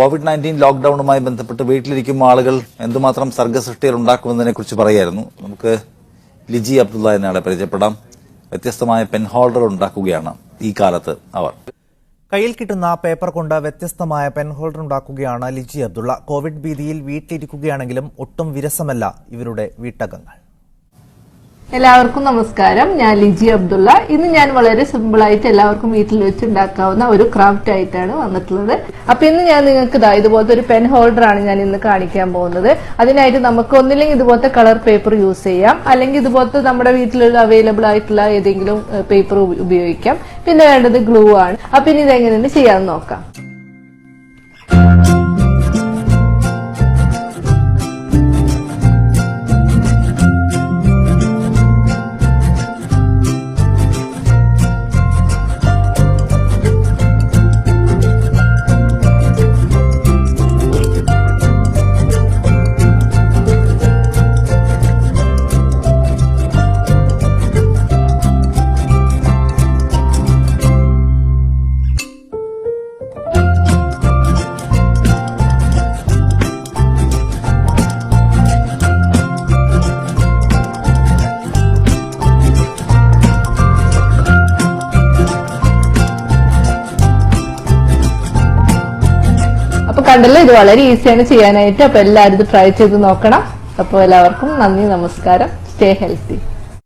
COVID-19 ലോക്ക്ഡൌണുമായി ബന്ധപ്പെട്ട് വീട്ടിലിരിക്കുന്ന ആളുകൾ എന്തുമാത്രം സർഗ്ഗസൃഷ്ടികൾ ഉണ്ടാക്കുമെന്നതിനെ കുറിച്ച് പറയായിരുന്നു. നമുക്ക് ലിജി അബ്ദുള്ള എന്നയാളെ പരിചയപ്പെടാം. വ്യത്യസ്തമായ പെൻ ഹോൾഡർ ഉണ്ടാക്കുകയാണ് ഈ കാലത്ത് അവർ. കയ്യിൽ കിട്ടുന്ന പേപ്പർ കൊണ്ട് വ്യത്യസ്തമായ പെൻ ഹോൾഡർ ഉണ്ടാക്കുകയാണ് ലിജി അബ്ദുള്ള. കോവിഡ് ഭീതിയിൽ വീട്ടിലിരിക്കുകയാണെങ്കിലും ഒട്ടും വിരസമല്ല ഇവരുടെ വീട്ടകങ്ങൾ. എല്ലാവർക്കും നമസ്കാരം. ഞാൻ ലിജി അബ്ദുള്ള. ഇന്ന് ഞാൻ വളരെ സിമ്പിൾ ആയിട്ട് എല്ലാവർക്കും വീട്ടിൽ വെച്ചുണ്ടാക്കാവുന്ന ഒരു ക്രാഫ്റ്റ് ആയിട്ടാണ് വന്നിട്ടുള്ളത്. അപ്പൊ ഇന്ന് ഞാൻ നിങ്ങൾക്ക് ഇതുപോലത്തെ ഒരു പെൻ ഹോൾഡർ ആണ് ഞാൻ ഇന്ന് കാണിക്കാൻ പോകുന്നത്. അതിനായിട്ട് നമുക്ക് ഒന്നില്ലെങ്കിൽ ഇതുപോലത്തെ കളർ പേപ്പർ യൂസ് ചെയ്യാം, അല്ലെങ്കിൽ ഇതുപോലത്തെ നമ്മുടെ വീട്ടിലുള്ള അവൈലബിൾ ആയിട്ടുള്ള ഏതെങ്കിലും പേപ്പർ ഉപയോഗിക്കാം. പിന്നെ വേണ്ടത് ഗ്ലൂ ആണ്. അപ്പൊ ഇനി ഇതെങ്ങനെയാണ് ചെയ്യാമെന്ന് നോക്കാം. അപ്പൊ കണ്ടല്ലോ, ഇത് വളരെ ഈസിയാണ് ചെയ്യാനായിട്ട്. അപ്പൊ എല്ലാവരും ഇത് ട്രൈ ചെയ്ത് നോക്കണം. അപ്പോൾ എല്ലാവർക്കും നന്ദി, നമസ്കാരം. Stay healthy.